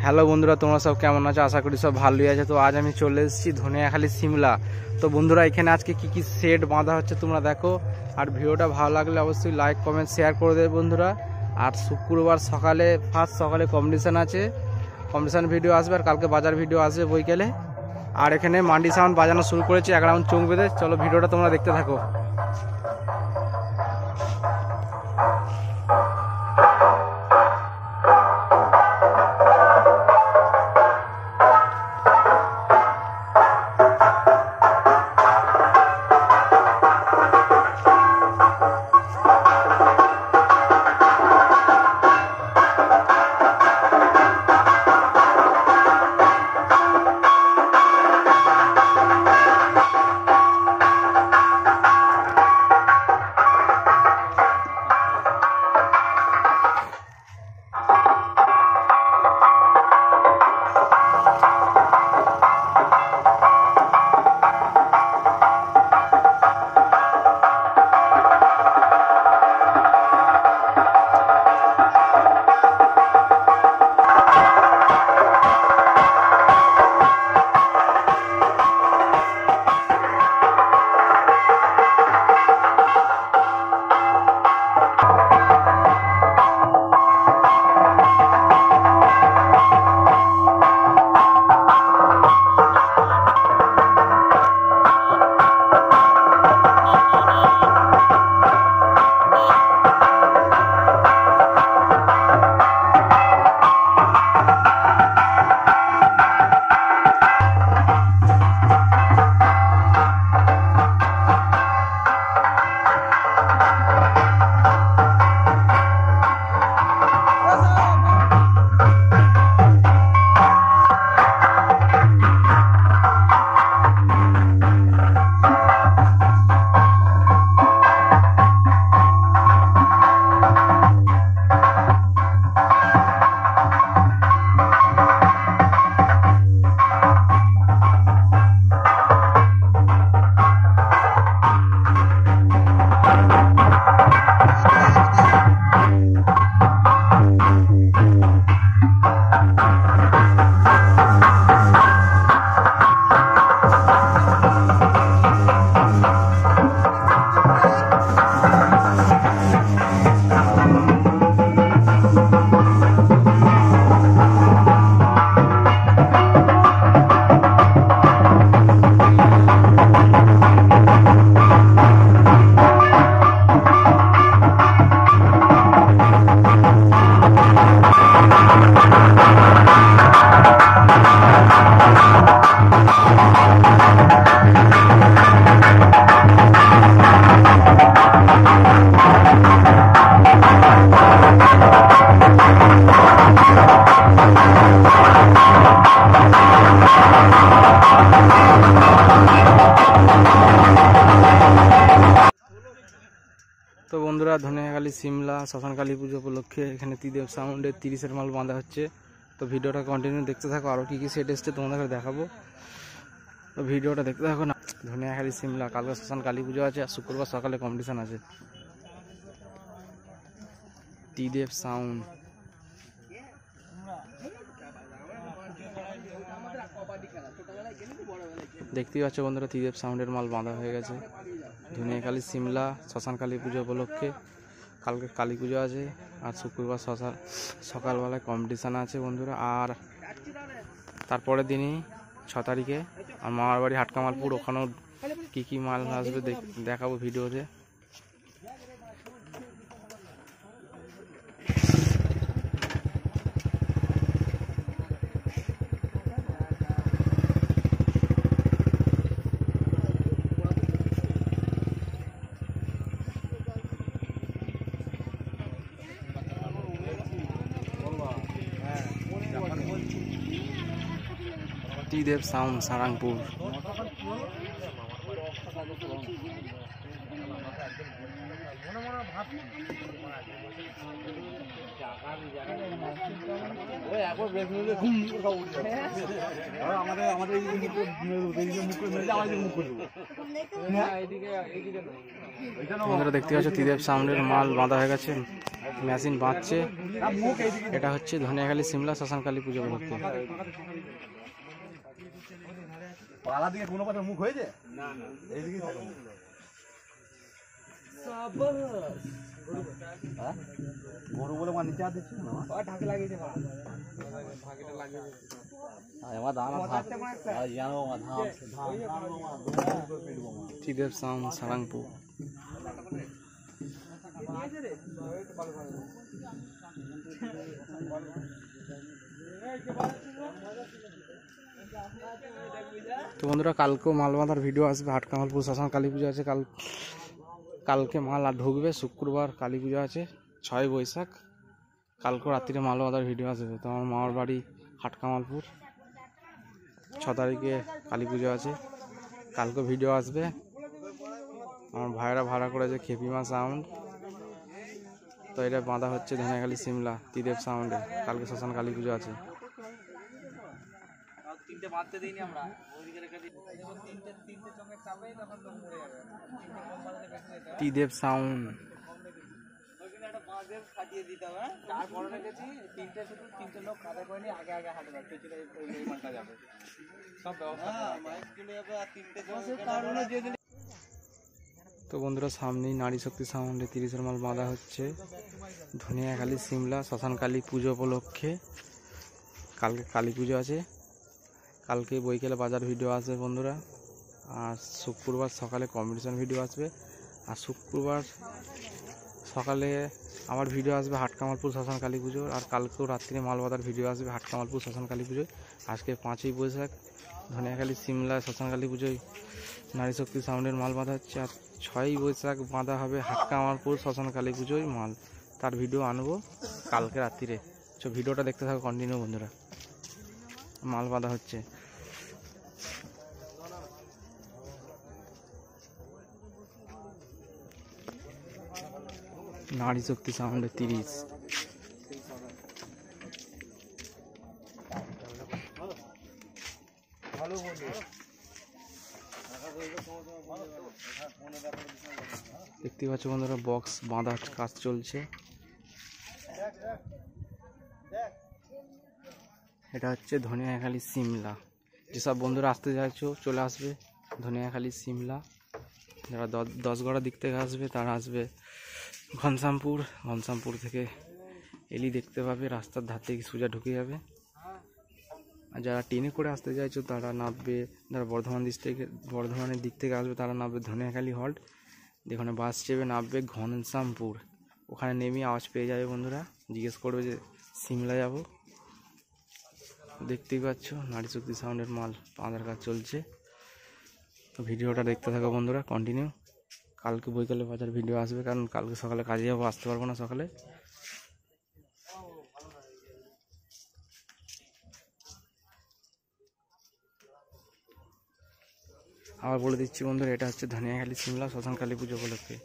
Hello বন্ধুরা, তোমরা সব কেমন আছো? আশা করি সব ভালোই আছে। তো আজ আমি চলে এসেছি ধনিয়াখালী সিমলা। তো বন্ধুরা, এখানে আজকে কি কি সেট বাঁধা হচ্ছে তোমরা দেখো। আর ভিডিওটা ভালো লাগলে অবশ্যই লাইক কমেন্ট শেয়ার করে দেবে বন্ধুরা। আর শুক্রবার সকালে ফার্স্ট সকালে কম্পিটিশান আছে, কম্পিটিশান ভিডিও আসবে। আর কালকে বাজার ভিডিও আসবে বৈকালে। আর এখানে মান্ডি সাউন্ড বাজানো শুরু করেছে এক রাউন্ড চোখ বেঁধে। চলো ভিডিওটা তোমরা দেখতে থাকো। তো বন্ধুরা, ধনিয়াখালী সিমলা শ্মশান কালী পুজো উপলক্ষে এখানে ত্রিদেব সাউন্ডের 30-এর মাল বাঁধা হচ্ছে। তো ভিডিওটা কন্টিনিউ দেখতে থাকো, আরও কী কী সেট এসছে তোমাদের দেখাবো। তো ভিডিওটা দেখতে থাকো না। ধনিয়াখালী সিমলা, কালকে শ্মশান কালী পুজো আছে, আর শুক্রবার সকালে কম্পিটিশান আছে। ত্রিদেব সাউন্ড দেখতেই পাচ্ছ বন্ধুরা, ত্রিদেব সাউন্ডের মাল বাঁধা হয়ে গেছে। ধনিয়াখালী সিমলা শ্মশান কালী পুজো উপলক্ষে কালকে কালী পুজো আছে, আর শুক্রবার সকালবেলায় কম্পিটিশান আছে বন্ধুরা। আর তারপরের দিনই 6 তারিখে আর মামার বাড়ি হাটকামালপুর, ওখানেও কী কী মাল আসবে দেখাবো ভিডিওতে। ত্রিদেব সাউন্ড সারাংপুর। আপনারা দেখতে পাচ্ছেন ত্রিদেব সাউন্ডের মাল বাঁধা হয়ে গেছে। মেশিন বাঁধছে। এটা হচ্ছে ধনিয়াখালী সিমলা শ্মশানকালী পুজো উপলক্ষে। গরু বলে আমার নিচে দিচ্ছি ঢাকে লাগিয়েছে ত্রিদেব সাউন্ড সারাংপুর। তো বন্ধুরা কালকেও মাল বাঁধার ভিডিও আসবে। হাটকামালপুর শ্মশান কালী পুজো আছে কালকে মাল আর ঢুকবে। শুক্রবার কালী পুজো আছে 6 বৈশাখ। কালকে রাত্রিরে মাল বাঁধার ভিডিও আসবে। তো আমার মামার বাড়ি হাটকামালপুর, 6 তারিখে কালী পুজো আছে। কালকে ভিডিও আসবে। আমার ভাইয়েরা ভাড়া করেছে খেপিমা সাউন্ড। তো এটা বাঁধা হচ্ছে ধনিয়াখালী সিমলা ত্রিদেব সাউন্ডে। কালকে শ্মশান কালী পুজো আছে। ত্রিদেব সাউন্ড তো বন্ধুরা সামনেই নারী শক্তি সাউন্ডে 30-এর মাল বাঁধা হচ্ছে ধনিয়াখালী সিমলা শ্মশান কালী পুজো উপলক্ষে। কালকে কালী পুজো আছে। কালকে বৈকালে বাজার ভিডিও আসবে বন্ধুরা। আর শুক্রবার সকালে কম্পিটিশন ভিডিও আসবে। আর শুক্রবার সকালে আবার ভিডিও আসবে হাটকামালপুর শ্মশান কালী পুজোর। আর কালকেও রাত্রিরে মাল বাঁধার ভিডিও আসবে হাটকামালপুর শ্মশান কালী পুজোয়। আজকে 5ই বৈশাখ ধনিয়াখালী সিমলা শ্মশান কালী পুজোয় নারী শক্তি সাউন্ডের মাল বাঁধা হচ্ছে। আর 6ই বৈশাখ বাঁধা হবে হাটকামালপুর শ্মশান কালী পুজোয় মাল। তার ভিডিও আনবো কালকে রাত্রিরে। তো ভিডিওটা দেখতে থাকো কন্টিনিউ বন্ধুরা। মাল বাঁধা হচ্ছে। নারী শক্তি সাউন্ডে 30। দেখতে পাচ্ছ বন্ধুরা বক্স বাঁধার কাজ চলছে। এটা হচ্ছে ধনিয়াখালী সিমলা। যেসব বন্ধুরা আসতে চাইছো চলে আসবে ধনিয়াখালী সিমলা। যারা 10গড়া দিক থেকে আসবে তারা আসবে ঘনশ্যামপুর থেকে এলি দেখতে পাবে, রাস্তার ধার থেকে সোজা ঢুকে যাবে। আর যারা ট্রেনে করে আসতে চাইছো তারা নামবে, যারা বর্ধমানের দিক থেকে আসবে তারা নামবে ধনিয়াখালী হল্ট। যেখানে বাস চেপে নামবে ঘনশ্যামপুর। ওখানে নেমে আওয়াজ পেয়ে যাবে বন্ধুরা, জিজ্ঞেস করবে যে সিমলা যাব। দেখতেই পাচ্ছ নারী শক্তি সাউন্ডের মাল বাঁধার কাজ চলছে। তো ভিডিওটা দেখতে থাকো বন্ধুরা কন্টিনিউ। কালকে বৈকালে বাজার ভিডিও আসবে, কারণ কালকে সকালে কাজে যাবো, আসতে পারবো না সকালে। আবার বলে দিচ্ছি বন্ধুরা, এটা হচ্ছে ধনিয়াখালী সিমলা শ্মশান কালী পুজো উপলক্ষে।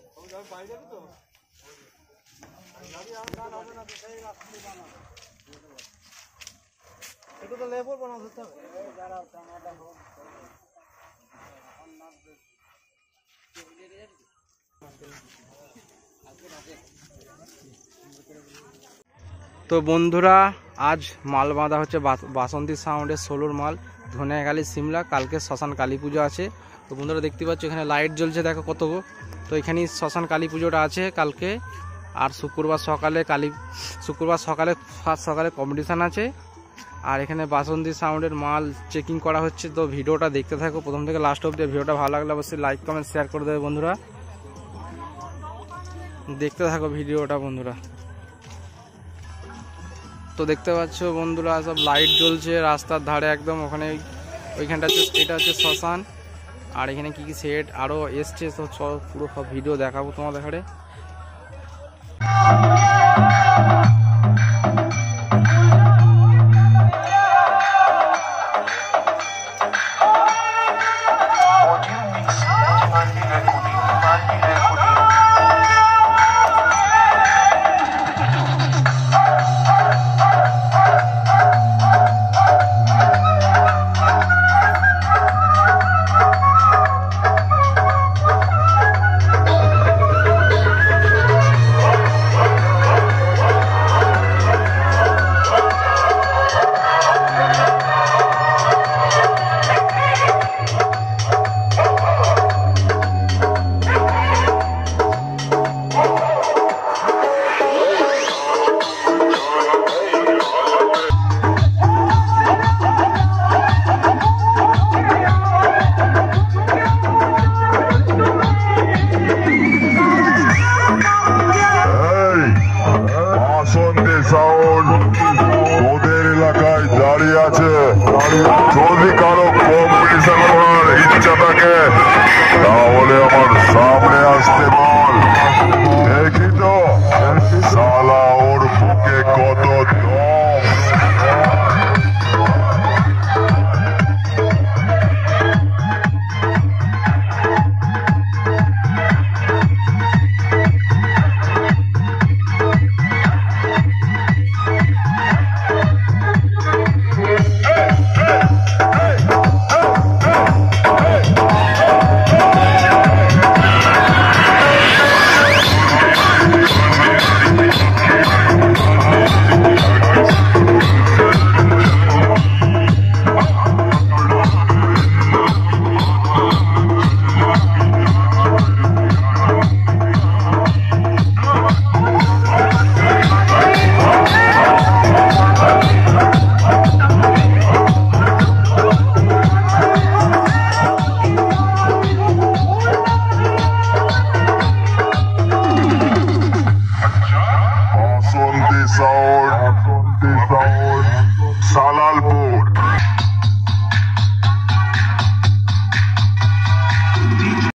তো বন্ধুরা আজ মাল বাঁধা হচ্ছে বাসন্তী সাউন্ডের 16 মাল ধনিয়াখালী সিমলা। কালকে শ্মশান কালী পুজো আছে। তো বন্ধুরা দেখতে পাচ্ছ এখানে লাইট জ্বলছে, দেখো কত। তো এখানেই শ্মশান কালী পুজোটা আছে কালকে। আর শুক্রবার সকালে কম্পিটিশান আছে। আর এখানে বাসন্তী সাউন্ডের মাল চেকিং করা হচ্ছে। তো ভিডিওটা দেখতে থাকো প্রথম থেকে লাস্ট অবধি। ভিডিওটা ভালো লাগলে অবশ্যই লাইক কমেন্ট শেয়ার করে দেবে বন্ধুরা। দেখতে থাকো ভিডিওটা বন্ধুরা। তো দেখতে পাচ্ছ বন্ধুরা সব লাইট জ্বলছে রাস্তার ধারে একদম। ওখানে ওইখানটা এটা হচ্ছে শ্মশান। আর এখানে কি সেট আরও এসছে, তো পুরো সব ভিডিও দেখাবো তোমাদের ঘরে।